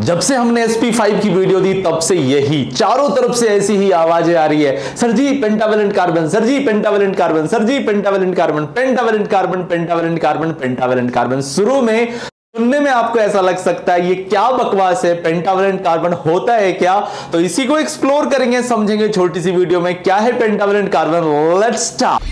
जब से हमने sp5 की वीडियो दी तब से यही चारों तरफ से ऐसी ही आवाजें आ रही है, sir ji pentavalent carbon, sir ji pentavalent carbon, sir ji pentavalent carbon, pentavalent carbon, pentavalent carbon, pentavalent carbon. शुरू में सुनने में आपको ऐसा लग सकता है ये क्या बकवास है, पेंटावैलेंट कार्बन होता है क्या? तो इसी को एक्सप्लोर करेंगे, समझेंगे छोटी सी वीडियो में क्या है pentavalent carbon. Let's start.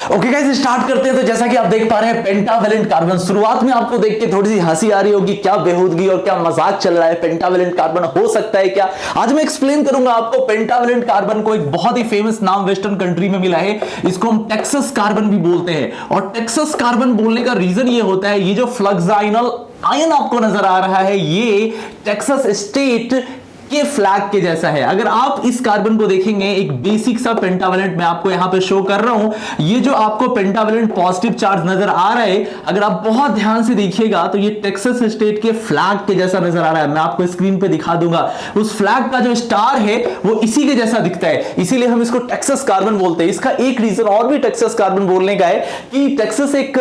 Okay guys, start करते हैं। तो जैसा कि आप देख पा रहे हैं पेंटावैलेंट कार्बन, शुरुआत में आपको देख के थोड़ी सी हंसी आ रही होगी, क्या बेहूदगी और क्या मजाक चल रहा है, पेंटावैलेंट कार्बन हो सकता है क्या? आज मैं एक्सप्लेन करूंगा आपको। पेंटावैलेंट कार्बन को एक बहुत ही फेमस नाम वेस्टर्न कंट्री में मिला है, इसको हम टेक्सास कार्बन भी बोलते हैं। और टेक्सास कार्बन बोलने का रीजन ये होता है, ये जो फ्लक्साइनल आयन आपको नजर आ रहा है ये टेक्सास स्टेट के फ्लैग के जैसा है। अगर आप इस कार्बन को देखेंगे, एक बेसिक सा पेंटावैलेंट मैं आपको यहां पे शो कर रहा हूं, ये जो आपको पेंटावैलेंट पॉजिटिव चार्ज नजर आ रहा है, अगर आप बहुत ध्यान से देखिएगा तो ये टेक्सास स्टेट के फ्लैग के जैसा नजर आ रहा है। मैं आपको स्क्रीन पे दिखा दूंगा, उस फ्लैग का जो स्टार है वो इसी के जैसा दिखता है, इसीलिए हम इसको टेक्सास कार्बन बोलते हैं। इसका एक रीजन और भी टेक्सास कार्बन बोलने का है कि टेक्सास एक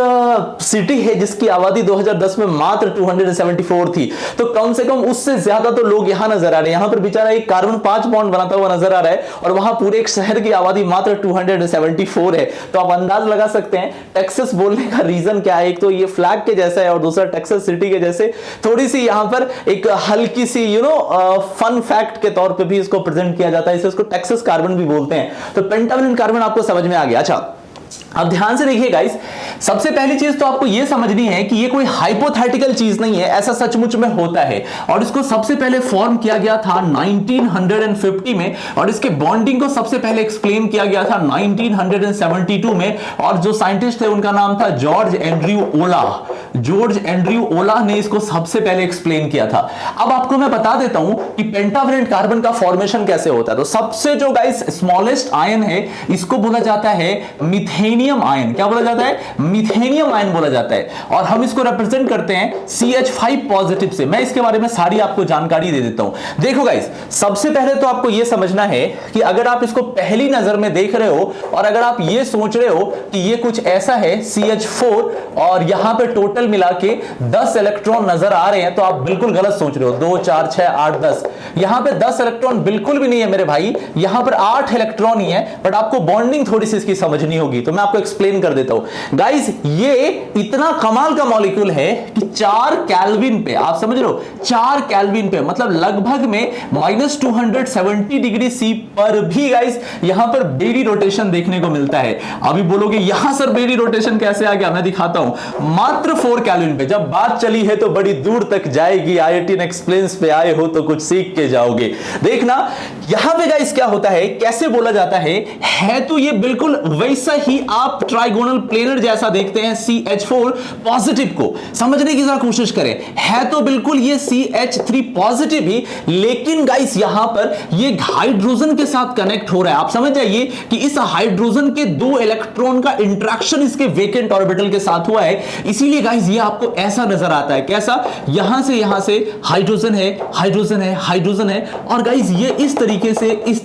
सिटी है जिसकी आबादी 2010 में मात्र 274 थी, तो कम से कम उससे ज्यादा तो लोग यहां नजर आ रहे हैं। यहां पर बेचारा एक कार्बन 5 बॉन्ड बनाता हुआ नजर आ रहा है और वहां पूरे एक शहर की आबादी मात्र 274 है। तो आप अंदाज लगा सकते हैं टेक्सास बोलने का रीजन क्या है। एक तो ये फ्लैग के जैसा है और दूसरा टेक्सास सिटी के जैसे। थोड़ी सी यहां पर एक हल्की सी फन फैक्ट के तौर पे भी इसको प्रेजेंट किया जाता है, इसे इसको टेक्सास कार्बन भी बोलते हैं। तो पेंटावैलेंट कार्बन आपको समझ में आ गया। अच्छा, अब ध्यान से देखिए गाइस, सबसे पहली चीज तो आपको यह समझनी है कि ये कोई हाइपोथेटिकल चीज नहीं है, ऐसा सचमुच में होता है। और इसको सबसे पहले फॉर्म किया गया था 1950 में और इसके बॉन्डिंग को सबसे पहले एक्सप्लेन किया गया था 1972 में। और जो साइंटिस्ट थे उनका नाम था जॉर्ज एंड्रयू ओला। जॉर्ज एंड्रयू ओला ने इसको सबसे पहले एक्सप्लेन किया था। अब आपको मैं बता देता हूं कि पेंटावैलेंट कार्बन का फॉर्मेशन कैसे होता है। तो सबसे जो गाइस स्मॉलेस्ट आयन है इसको बोला जाता है मिथेनियम आयन। क्या बोला जाता है? मिथेनियम आयन बोला जाता है। और हम इसको रिप्रेजेंट करते हैं CH5 पॉजिटिव से। मैं इसके बारे में सारी आपको जानकारी दे देता हूं। देखो गाइस, सबसे पहले तो आपको यह समझना है कि अगर आप इसको पहली नजर में देख रहे हो और अगर आप यह सोच रहे हो कि यह कुछ ऐसा है CH4 और यहां पे टोटल मिला के 10 इलेक्ट्रॉन नजर आ रहे हैं, तो आप बिल्कुल गलत सोच रहे हो। 2 4 6 8 10, यहां पे 10 इलेक्ट्रॉन बिल्कुल भी नहीं है मेरे भाई, यहां पर 8 इलेक्ट्रॉन ही है। बट आपको बॉन्डिंग थोड़ी सी इसकी समझनी होगी, तो मैं आपको एक्सप्लेन कर देता हूं। गाइस, ये इतना कमाल का मॉलिक्यूल है कि 4 केल्विन पे, आप समझ रहे हो, 4 केल्विन पे मतलब लगभग में -270 डिग्री सी पर भी गाइस यहां पर बेरी रोटेशन देखने को मिलता है। अभी बोलोगे यहां सर बेरी रोटेशन कैसे आ गया? मैं दिखाता हूं। मात्र 4 केल्विन पे जब बात चली है तो बड़ी दूर तक जाएगी। IIT एक्सप्लेन्स पे आए हो तो कुछ सीख के जाओगे। देखना यहां पे गाइस क्या होता है, कैसे बोला जाता है तो ये बिल्कुल वैसा ही आप ट्राइगोनल प्लेनर जैसा देखते हैं CH4 पॉजिटिव को। समझने की जरा कोशिश करें, है तो बिल्कुल ये CH3 पॉजिटिव ही, लेकिन गाइस यहां पर ये हाइड्रोजन के साथ कनेक्ट हो रहा है। आप समझ जाइए कि इस हाइड्रोजन के 2 इलेक्ट्रॉन का इंटरेक्शन इसके वेकेंट ऑर्बिटल के साथ हुआ है, इसीलिए गाइस ये आपको ऐसा नजर आता है। कैसा? यहां से हाइड्रोजन है, हाइड्रोजन है, हाइड्रोजन है। और गाइस ये इस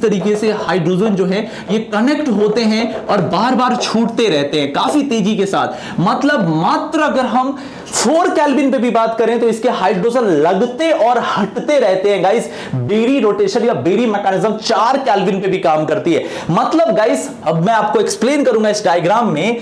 तरीके से हाइड्रोजन जो है ये कनेक्ट होते हैं और बार बार छूटते रहते हैं काफी तेजी के साथ। मतलब मात्र अगर हम 4 केल्विन पे भी बात करें तो इसके हाइड्रोजन लगते और हटते रहते हैं गाइस। बेरी रोटेशन या बेरी मैकेनिज्म 4 केल्विन पे भी काम करती है। मतलब गाइस, अब मैं आपको एक्सप्लेन करूंगा इस डायग्राम में।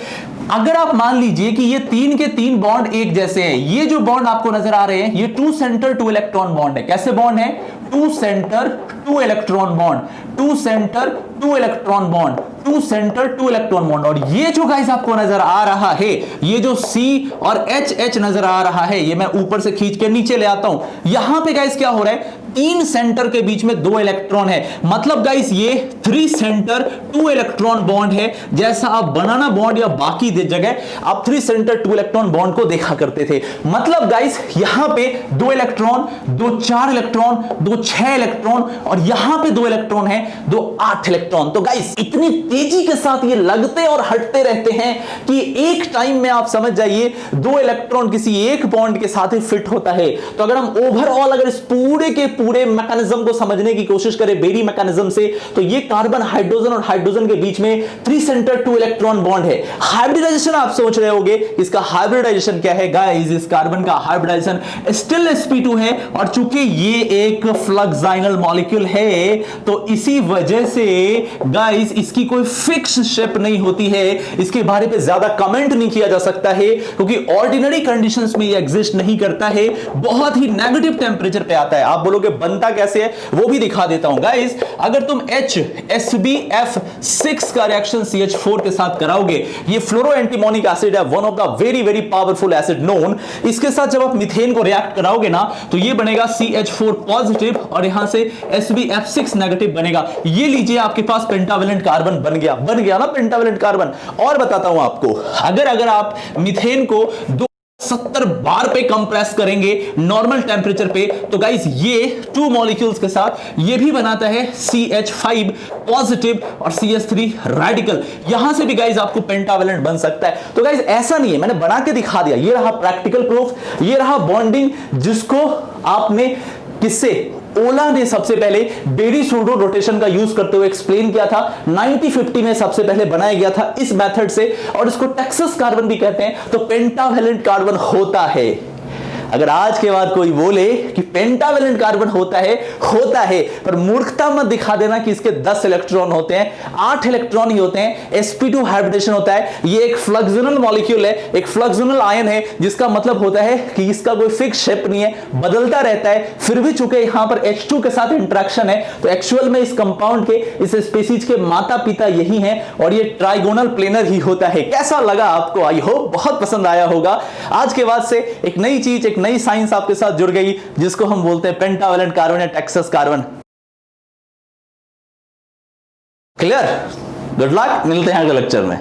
अगर आप मान लीजिए कि ये 3 के 3 बॉन्ड एक जैसे हैं, ये जो बॉन्ड आपको नजर आ रहे हैं ये 2 सेंटर 2 इलेक्ट्रॉन बॉन्ड है। कैसे बॉन्ड है? 2 centre 2 electron bond, 2 centre 2 electron bond, 2 centre 2 electron bond. और ये जो गाइस आपको नजर आ रहा है, ये जो C और H नजर आ रहा है, ये मैं ऊपर से खींच के नीचे ले आता हूं। यहां पे गाइस क्या हो रहा है, 3 सेंटर के बीच में 2 इलेक्ट्रॉन है। मतलब गाइस ये 3 सेंटर 2 इलेक्ट्रॉन बॉन्ड है। जैसा आप बनाना बॉन्ड या बाकी जगह आप 3 सेंटर 2 इलेक्ट्रॉन बॉन्ड को देखा करते थे। मतलब गाइस यहां पे 2 इलेक्ट्रॉन, 2 4 इलेक्ट्रॉन, 2 6 इलेक्ट्रॉन और यहां पे 2 इलेक्ट्रॉन है, 2 8 इलेक्ट्रॉन। तो गाइस इतनी तेजी के साथ ये लगते और हटते रहते हैं कि एक टाइम में आप समझ जाइए 2 इलेक्ट्रॉन किसी एक बॉन्ड के साथ ही फिट होता है। तो अगर हम ओवरऑल अगर इस पूरे के पूरे मैकेनिज्म को समझने की कोशिश करें बेरी मैकेनिज्म से, तो ये कार्बन हाइड्रोजन और हाइड्रोजन के बीच में 3 सेंटर 2 इलेक्ट्रॉन बॉन्ड है। हाइब्रिडाइजेशन आप सोच रहे होंगे इसका हाइब्रिडाइजेशन क्या है गाइस, इस कार्बन का हाइब्रिडाइजेशन स्टिल sp2 है, और चूंकि ये एक फ्लक्साइनल मॉलिक्यूल है तो इसी वजह से गाइस इसकी कोई फिक्स शेप नहीं होती है, इसके बारे में ज्यादा कमेंट नहीं किया जा सकता है क्योंकि ऑर्डिनरी कंडीशंस में ये एग्जिस्ट नहीं करता है, बहुत ही नेगेटिव टेंपरेचर पे आता है। आप बोलोगे बनता कैसे है, वो भी दिखा देता हूं गाइस। अगर तुम HSBF6 का रिएक्शन CH4 के साथ कराओगे, ये फ्लोरो एंटीमोनिक एसिड है, one of the very very powerful acid known. इसके साथ जब आप मीथेन को रिएक्ट कराओगे ना तो ये बनेगा CH4 पॉजिटिव और यहां से SBF6 नेगेटिव बनेगा। ये लीजिए आपके पास पेंटावेलेंट कार्बन बन गया ना पेंटावेलेंट कार्बन। और बताता हूं आपको, अगर आप मीथेन को 70 बार पे कंप्रेस करेंगे नॉर्मल टेंपरेचर पे, तो गाइस ये 2 मॉलिक्यूल्स के साथ ये भी बनाता है CH5 पॉजिटिव और CH3 रेडिकल। यहां से भी गाइस आपको पेंटावेलेंट बन सकता है। तो गाइस ऐसा नहीं है, मैंने बना के दिखा दिया, ये रहा प्रैक्टिकल प्रूफ, ये रहा बॉन्डिंग जिसको आपने किससे, ओला ने सबसे पहले बेरी सूडो रोटेशन का यूज करते हुए एक्सप्लेन किया था। 1950 में सबसे पहले बनाया गया था इस मेथड से, और इसको टेक्सास कार्बन भी कहते हैं। तो पेंटावेलेंट कार्बन होता है। अगर आज के बाद कोई बोले कि पेंटावेलेंट कार्बन होता है, पर मूर्खता मत दिखा देना कि इसके 10 इलेक्ट्रॉन होते हैं, 8 इलेक्ट्रॉन ही होते हैं। sp2 हाइब्रिडेशन होता है, ये एक फ्लक्सोनल मॉलिक्यूल है, एक फ्लक्सोनल आयन है, जिसका मतलब होता है कि इसका कोई फिक्स शेप नहीं है, बदलता रहता है। फिर भी चूंकि यहां पर H2 के साथ इंटरेक्शन है, तो एक्चुअल में इस कंपाउंड के, इस स्पीसीज के माता पिता यही हैं, और ये ट्राइगोनल प्लेनर ही होता है। कैसा लगा आपको? आई होप बहुत पसंद आया होगा। आज के बाद से एक नई चीज, एक नई साइंस आपके साथ जुड़ गई, जिसको हम बोलते हैं पेंटावेलेंट कार्बन या Texas carbon. Clear? Good luck, मिलते हैं अगले लेक्चर में।